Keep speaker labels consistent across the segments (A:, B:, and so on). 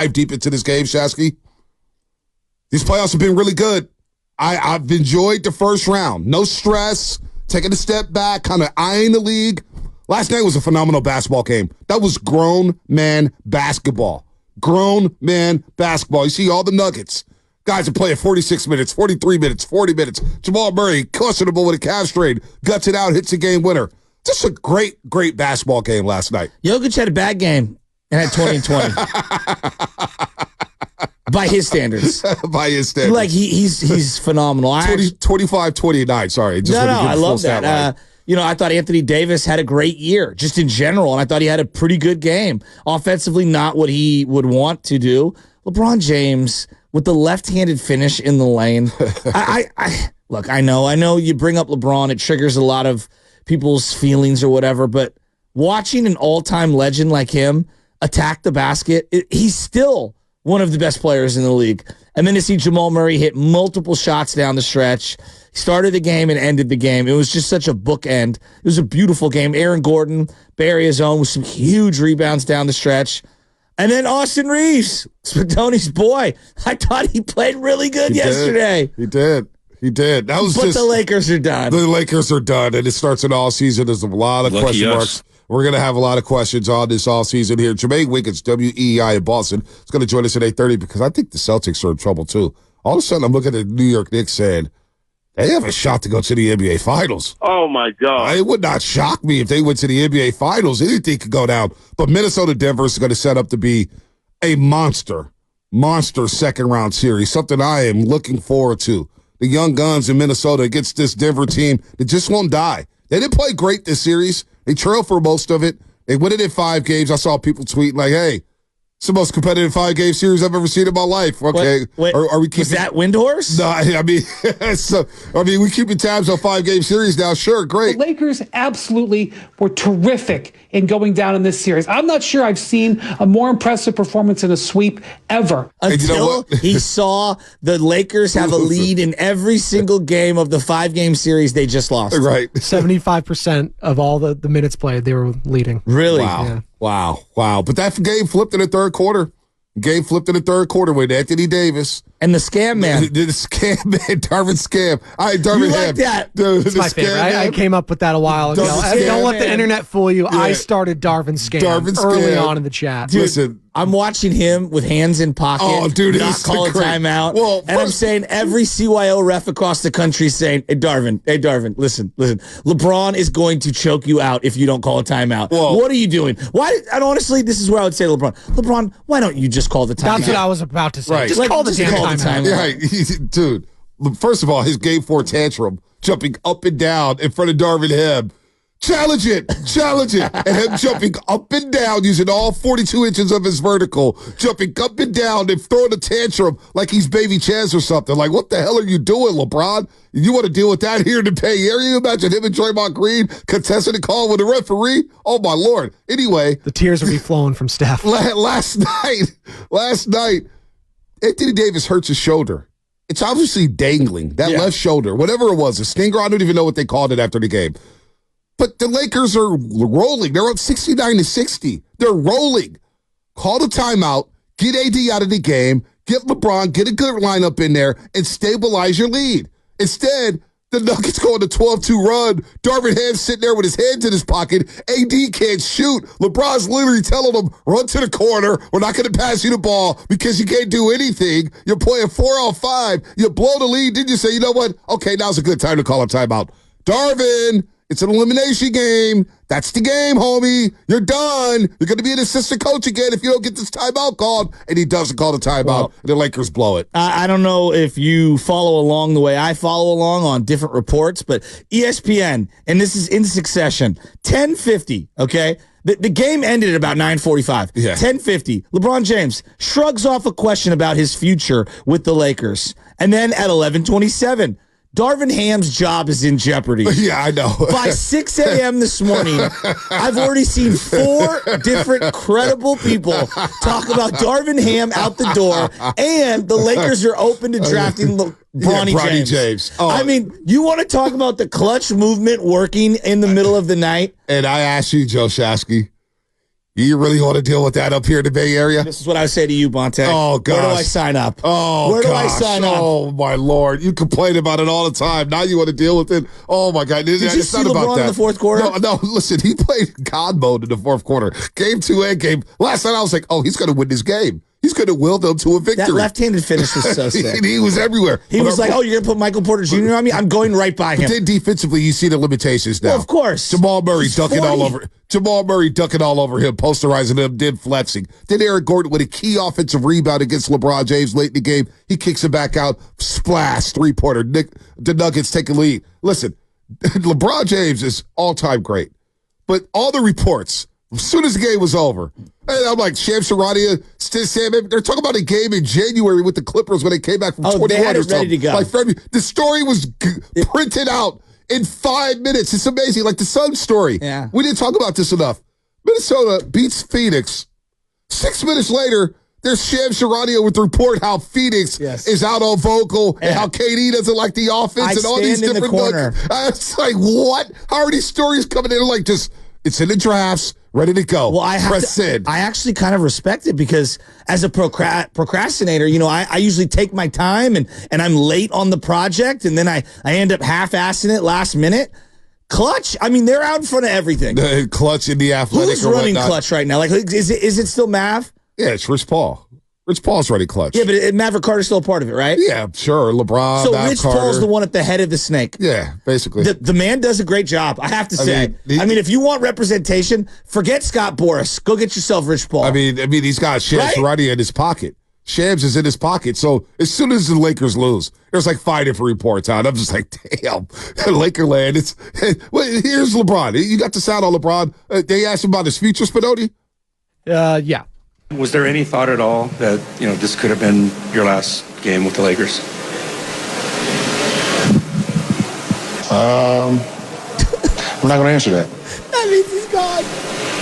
A: dive deep into this game, Shasky. These playoffs have been really good. I've enjoyed the first round. No stress, taking a step back, kind of eyeing the league. Last night was a phenomenal basketball game. That was grown man basketball. Grown man basketball. You see all the nuggets. Guys are playing 46 minutes, 43 minutes, 40 minutes. Jamal Murray, questionable with a calf strain, guts it out, hits a game winner. Just a great, great basketball game last night.
B: Jokic had a bad game and had 20 and 20. By his standards.
A: By his standards.
B: Like, he's phenomenal.
A: 25-29, sorry.
B: No, I love that. I thought Anthony Davis had a great year, just in general, and I thought he had a pretty good game. Offensively, not what he would want to do. LeBron James, with the left-handed finish in the lane. Look, I know you bring up LeBron, it triggers a lot of people's feelings or whatever, but watching an all-time legend like him attack the basket, he's still one of the best players in the league. And then to see Jamal Murray hit multiple shots down the stretch, started the game and ended the game. It was just such a bookend. It was a beautiful game. Aaron Gordon, Bay Area zone with some huge rebounds down the stretch. And then Austin Reeves, Spadoni's boy. I thought he played really good yesterday.
A: He did. That was
B: But the Lakers are done.
A: The Lakers are done, and it starts an all season. There's a lot of question marks. We're going to have a lot of questions on this all season here. Jermaine Wiggins, WEEI in Boston, is going to join us at 8:30 because I think the Celtics are in trouble too. All of a sudden, I'm looking at the New York Knicks saying they have a shot to go to the NBA Finals.
C: Oh, my God.
A: It would not shock me if they went to the NBA Finals. Anything could go down. But Minnesota-Denver is going to set up to be a monster second-round series, something I am looking forward to. The young guns in Minnesota against this Denver team that just won't die. They didn't play great this series. They trailed for most of it. They win it in 5 games. I saw people tweeting like, hey, it's the most competitive 5-game series I've ever seen in my life. Okay.
B: Wait, are we keeping, was that Windhorse?
A: No, we keeping tabs on 5-game series now. Sure, great.
D: The Lakers absolutely were terrific in going down in this series. I'm not sure I've seen a more impressive performance in a sweep ever.
B: Until he saw the Lakers have a lead in every single game of the 5-game series they just lost.
A: Right.
E: 75% of all the minutes played, they were leading.
B: Really?
A: Wow.
E: Yeah.
A: Wow. But that game flipped in the third quarter. With Anthony Davis.
B: And the scam man.
A: The scam man, Darvin Scam. Darvin
B: You
A: Ham.
B: like that?
E: It's my favorite. I came up with that a while ago. Don't let the internet fool you. Yeah. I started Darvin Scam early on in the chat.
B: Dude,
A: listen,
B: I'm watching him with hands in pocket, not call a timeout. Well, and I'm saying every CYO ref across the country is saying, hey, Darvin, listen. LeBron is going to choke you out if you don't call a timeout. Whoa. What are you doing? And honestly, this is where I would say to LeBron, why don't you just call the timeout?
E: That's what I was about to say.
A: Right.
E: Just call the timeout.
A: Right. Dude, first of all, his Game 4 tantrum, jumping up and down in front of Darvin Ham. Challenge it. And him jumping up and down using all 42 inches of his vertical, jumping up and down and throwing a tantrum like he's Baby Chaz or something. Like, what the hell are you doing, LeBron? You want to deal with that here in the Bay Area? You imagine him and Draymond Green contesting a call with a referee? Oh, my Lord. Anyway.
E: The tears would be flowing from Steph.
A: Last night, Anthony Davis hurts his shoulder. It's obviously dangling, that left shoulder, whatever it was, a stinger. I don't even know what they called it after the game. But the Lakers are rolling. They're up 69-60. They're rolling. Call the timeout, get AD out of the game, get LeBron, get a good lineup in there, and stabilize your lead. Instead, the Nuggets go on a 12-2 run. Darvin Ham's sitting there with his hands in his pocket. AD can't shoot. LeBron's literally telling him, run to the corner. We're not going to pass you the ball because you can't do anything. You're playing 4-on-5. You blow the lead. Then you say, you know what? Okay, now's a good time to call a timeout. Darvin, it's an elimination game. That's the game, homie. You're done. You're going to be an assistant coach again if you don't get this timeout called. And he doesn't call the timeout, and the Lakers blow it.
B: I don't know if you follow along the way I follow along on different reports, but ESPN, and this is in succession, 10:50, okay? The game ended at about 9:45. Yeah. 10:50. LeBron James shrugs off a question about his future with the Lakers. And then at 11:27, Darvin Ham's job is in jeopardy.
A: Yeah, I know.
B: By 6 a.m. this morning, I've already seen 4 different credible people talk about Darvin Ham out the door, and the Lakers are open to drafting Bronny James.
A: Oh.
B: I mean, you want to talk about the clutch movement working in the middle of the night?
A: And I ask you, Joe Shasky, You really want to deal with that up here in the Bay Area?
B: This is what I say to you, Bonte.
A: Oh, gosh.
B: Where do I sign up?
A: Oh,
B: Where do I
A: gosh.
B: sign up?
A: Oh, my Lord. You complain about it all the time. Now you want to deal with it. Oh, my God.
B: Did you see LeBron in the fourth quarter?
A: No, listen. He played God mode in the fourth quarter. Game 2 and game. Last night I was like, oh, he's going to win this game. He's going to will them to a victory.
B: That left-handed finish was so sick.
A: He was everywhere.
B: He was like, oh, you're going to put Michael Porter Jr. on me? I'm going right by him.
A: But then defensively, you see the limitations now.
B: Well, of course.
A: Jamal Murray dunking
B: 40.
A: all over. Jamal Murray dunking all over him, posterizing him, then flexing. Then Eric Gordon with a key offensive rebound against LeBron James late in the game. He kicks it back out. Splash, three-pointer. The Nuggets take a lead. Listen, LeBron James is all-time great. But all the reports, as soon as the game was over, and I'm like, Shams Charania, they're talking about a game in January with the Clippers when they came back from 21
B: they had
A: or
B: it
A: something.
B: ready to go.
A: Like February. The story was printed out in 5 minutes. It's amazing. Like the Sun story.
B: Yeah.
A: We didn't talk about this enough. Minnesota beats Phoenix. 6 minutes later, there's Shams Charania with the report how Phoenix is out on vocal and how KD doesn't like the offense and all these different
B: corner.
A: It's like, what? How are these stories coming in? Like, just, it's in the drafts, ready to go.
B: Well, I actually kind of respect it because as a procrastinator, you know, I usually take my time and I'm late on the project and then I end up half-assing it last minute. Clutch, I mean, they're out in front of everything.
A: Clutch in the Athletic.
B: Who's running Clutch right now? Like, is it still Mav?
A: Yeah, it's Rich Paul. Rich Paul's running Clutch.
B: Yeah, but Maverick Carter's still a part of it, right?
A: Yeah, sure. LeBron,
B: so
A: Mav
B: Rich
A: Carter.
B: Paul's the one at the head of the snake.
A: Yeah, basically.
B: The man does a great job, I have to say. I mean, if you want representation, forget Scott Boras. Go get yourself Rich Paul.
A: I mean, he's got Shams Charania in his pocket. Shams is in his pocket. So as soon as the Lakers lose, there's like 5 different reports out. I'm just like, damn, Lakerland. Here's LeBron. You got the sound on LeBron. They asked him about his future, Spinoni?
E: Yeah.
C: Was there any thought at all that, you know, this could have been your last game with the Lakers?
F: I'm not going to answer that.
B: That means he's gone.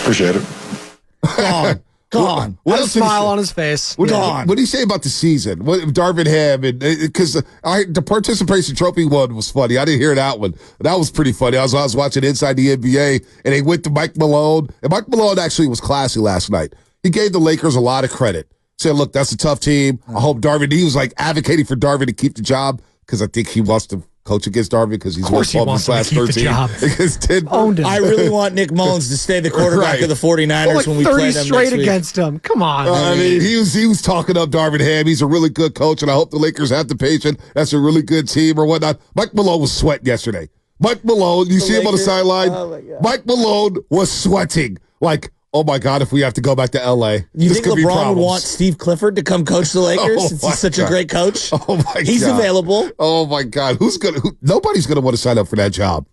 F: Appreciate it.
B: Gone.
E: What a smile on his face.
A: What do you say about the season? What Darvin Ham and because the participation trophy one was funny. I didn't hear that one. That was pretty funny. I was watching Inside the NBA and they went to Mike Malone. And Mike Malone actually was classy last night. He gave the Lakers a lot of credit. Said, look, that's a tough team. I hope Darvin. He was like advocating for Darvin to keep the job because I think he wants to coach against Darvin because he's won his last 13.
E: Owned him.
B: I really want Nick Mullins to stay the quarterback of the 49ers when we play them
E: straight
B: next week.
E: against him. Come on.
A: I mean, he was talking up Darvin Ham. He's a really good coach, and I hope the Lakers have the patience. That's a really good team or whatnot. Mike Malone was sweating yesterday. Mike Malone, you see him on the sideline?
B: Oh my God.
A: Mike Malone was sweating. Like, oh my God, if we have to go back to L.A.
B: You think LeBron would want Steve Clifford to come coach the Lakers since he's such a great coach?
A: Oh my God.
B: He's available.
A: Oh my God. Nobody's going to want to sign up for that job.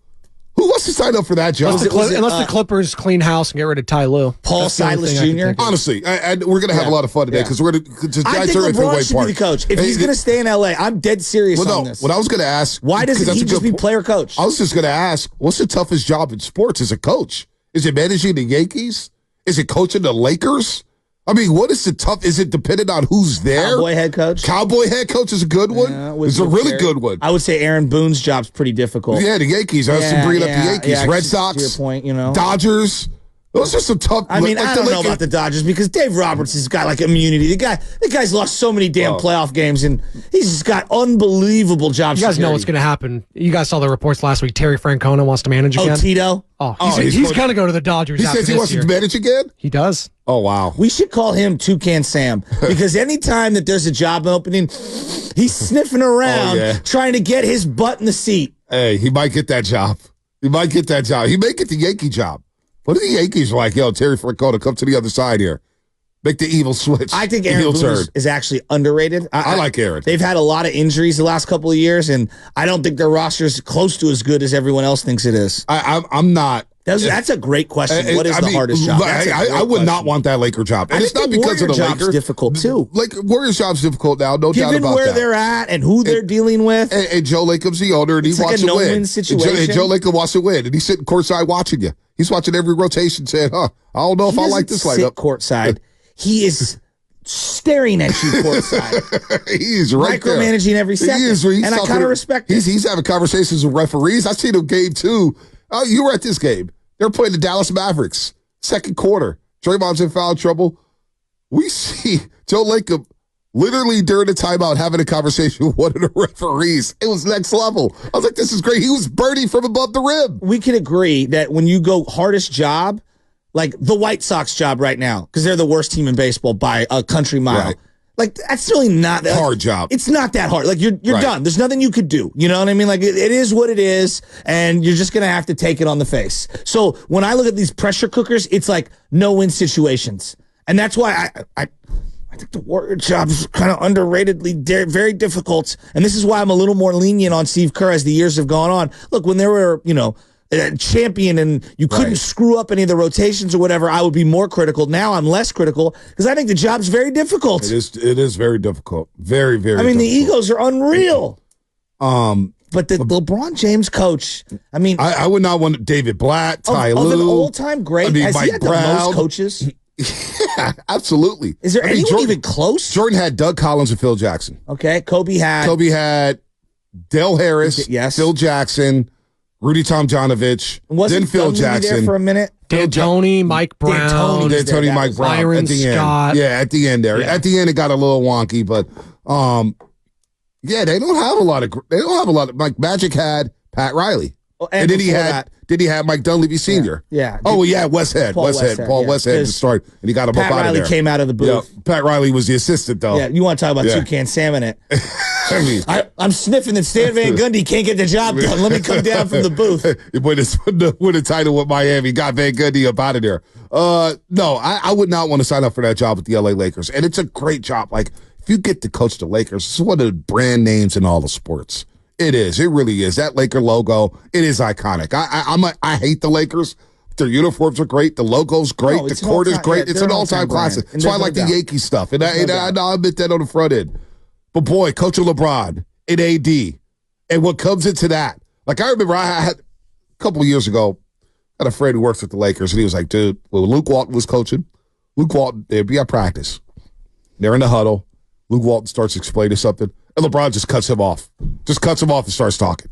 A: Who wants to sign up for that job?
E: Unless the Clippers clean house and get rid of Ty Lue.
B: Paul Silas Jr.?
A: Honestly, and we're going to have a lot of fun today because we're going to
B: I think LeBron should be the coach. If he's going to stay in L.A., I'm dead serious on this.
A: What I was going to ask...
B: Why doesn't he just be player coach?
A: I was just going to ask, what's the toughest job in sports as a coach? Is it managing the Yankees? Is it coaching the Lakers? I mean, what is the tough? Is it dependent on who's there?
B: Cowboy head coach?
A: Cowboy head coach is a good one. It's a really good one.
B: I would say Aaron Boone's job's pretty difficult.
A: Yeah, the Yankees. I was bringing up the Yankees. Red Sox.
B: To your point, you know.
A: Dodgers. Those are some tough.
B: I mean, I don't know about the Dodgers because Dave Roberts has got like immunity. The guy's lost so many damn playoff games, and he's just got unbelievable job security.
E: You guys know what's going to happen. You guys saw the reports last week. Terry Francona wants to manage again.
B: Oh, Tito?
E: He's going to go to the Dodgers.
A: He says he wants to manage again?
E: He does.
A: Oh, wow.
B: We should call him Toucan Sam because anytime that there's a job opening, he's sniffing around trying to get his butt in the seat.
A: Hey, he might get that job. He might get the Yankee job. What are the Yankees like? Yo, Terry Francona, come to the other side here. Make the evil switch.
B: I think Aaron Boone is actually underrated. I
A: like Aaron.
B: They've had a lot of injuries the last couple of years, and I don't think their roster is close to as good as everyone else thinks it is.
A: I'm not.
B: That's a great question. What is the hardest job?
A: I would not want that Laker job. And it's not because of the Lakers.
B: Difficult too.
A: Like Warriors job's difficult now, no doubt about that.
B: Given where they're at and who they're dealing with.
A: And Joe Lacob's the owner, and he wants to win.
B: Situation.
A: And Joe Lacob wants to win, and he's sitting courtside watching you. He's watching every rotation, saying, "I don't know if I like this lineup."
B: Courtside, he is staring at you courtside.
A: He's right there,
B: micromanaging every second, and I kind of respect it.
A: He's having conversations with referees. I seen him game 2. You were at this game. They're playing the Dallas Mavericks. Second quarter. Draymond's in foul trouble. We see Joe Lacob literally during the timeout having a conversation with one of the referees. It was next level. I was like, this is great. He was birdie from above the rim.
B: We can agree that when you go hardest job, like the White Sox job right now, because they're the worst team in baseball by a country mile.
A: Right.
B: Like, that's really not that
A: hard job.
B: It's not that hard. Like, you're
A: Right.
B: done. There's nothing you could do. You know what I mean? Like, it is what it is, and you're just going to have to take it on the face. So when I look at these pressure cookers, it's like no-win situations. And that's why I think the Warrior job is kind of underratedly very difficult. And this is why I'm a little more lenient on Steve Kerr as the years have gone on. Look, when there were, a champion and you couldn't screw up any of the rotations or whatever, I would be more critical. Now I'm less critical because I think the job's very difficult.
A: It is very difficult. Very, very difficult.
B: The egos are unreal. But the LeBron James coach,
A: I would not want David Blatt, Ty Lue.
B: Of an all-time great, has
A: Mike
B: he had
A: Brown.
B: the most coaches?
A: Yeah, absolutely.
B: Is there anyone even close?
A: Jordan had Doug Collins and Phil Jackson.
B: Okay, Kobe had
A: Dale Harris,
B: yes.
A: Phil Jackson, Rudy Tomjanovich, then Phil Jackson.
B: There for a minute?
E: D'Antoni, Mike Brown.
A: D'Antoni, Mike Brown.
E: Byron
A: at the
E: Scott.
A: End. Yeah, at the end there. Yeah. At the end, it got a little wonky, but they don't have a lot of. Like Magic had Pat Riley, and then he had Mike Dunleavy Sr.
B: Yeah.
A: Oh yeah, Westhead. Paul Westhead started, and he got him
B: Pat
A: up out
B: Riley
A: of there.
B: came out of the booth.
A: Yeah, Pat Riley was the assistant though.
B: Yeah, you want to talk about toucan salmon it? I'm sniffing that Stan Van Gundy can't get the job done. Let me come down from the booth.
A: Win a title with Miami, got Van Gundy up out of there. No, I would not want to sign up for that job with the LA Lakers, and it's a great job. Like if you get to coach the Lakers, it's one of the brand names in all the sports. It is. It really is. That Laker logo, it is iconic. I hate the Lakers. Their uniforms are great. The logo's great. The court is great. It's an all-time classic. That's why I like the Yankee stuff. And I admit that on the front end. But boy, coaching LeBron and AD, and what comes into that. Like I remember I had a couple of years ago, I had a friend who works with the Lakers, and he was like, dude, when Luke Walton was coaching, Luke Walton, they'd be at practice. They're in the huddle. Luke Walton starts explaining something, and LeBron just cuts him off. Just cuts him off and starts talking.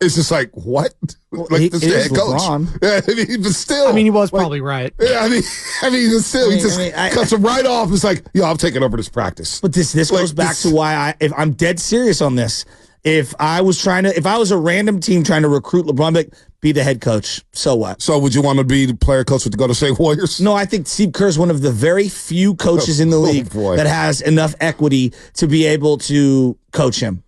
A: It's just like, what?
B: Well,
A: like this head coach. Yeah, but still.
E: He was probably right.
A: Yeah, still, he just cuts him right off. It's like, I'm taking over this practice.
B: But this goes back to why if I'm dead serious on this. If I was a random team trying to recruit LeBron, be the head coach. So what?
A: So would you want to be the player coach with the Golden State Warriors?
B: No, I think Steve Kerr is one of the very few coaches in the league that has enough equity to be able to coach him.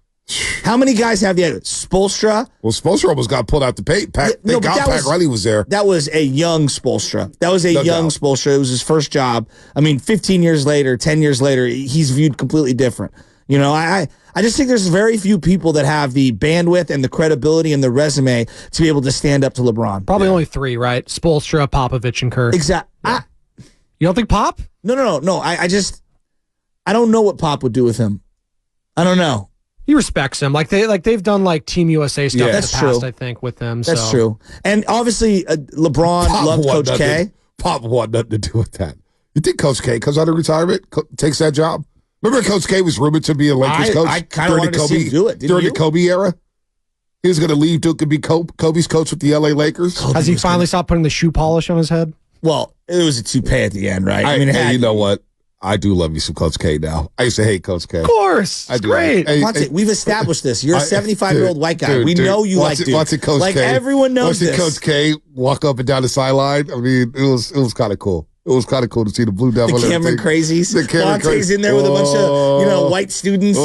B: How many guys have the Spoelstra?
A: Well, Spoelstra almost got pulled out the paint. Pat Riley was there.
B: That was a young Spoelstra. Spoelstra. It was his first job. 15 years later, 10 years later, he's viewed completely different. I just think there's very few people that have the bandwidth and the credibility and the resume to be able to stand up to LeBron.
E: Probably only three, right? Spoelstra, Popovich, and Kerr.
B: Exactly. Yeah.
E: You don't think Pop?
B: No. I don't know what Pop would do with him. I don't know.
E: He respects him. They've done Team USA stuff in the past,
B: true.
E: I think, with him.
B: That's true. And obviously, LeBron loved Coach K.
A: Pop wanted nothing to do with that. You think Coach K comes out of retirement, takes that job? Remember Coach K was rumored to be a Lakers coach?
B: I kind of wanted to see him do it.
A: During the Kobe era? He was going to leave Duke and be Kobe's coach with the LA Lakers?
E: Has he finally stopped putting the shoe polish on his head?
B: Well, it was a toupee at the end, right?
A: You know what? I do love me some Coach K now. I used to hate Coach K.
E: Of course. It's great.
B: We've established this. You're a 75-year-old white guy. We know you like Duke.
A: Watching Coach K.
B: Everyone knows this.
A: Watching Coach K walk up and down the sideline, it was kind of cool. It was kind of cool to see the Blue Devil.
B: The Cameron Crazies. Monte's in there with a bunch of white students.